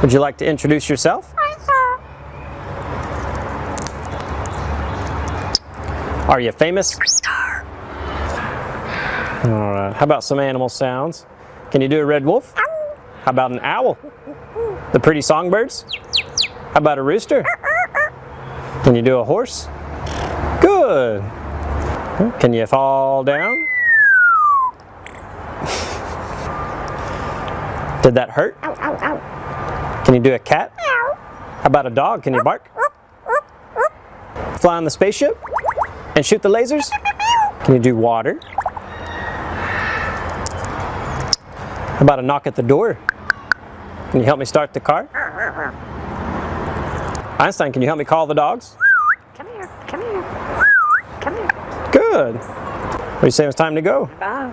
Would you like to introduce yourself? Are you famous? Alright, how about some animal sounds? Can you do a red wolf? How about an owl? The pretty songbirds? How about a rooster? Can you do a horse? Good! Can you fall down? Did that hurt? Can you do a cat? How about a dog? Can you bark? Fly on the spaceship? And shoot the lasers? Can you do water? How about a knock at the door? Can you help me start the car? Einstein, can you help me call the dogs? Come here, come here, come here. Good. What do you say it's time to go? Bye.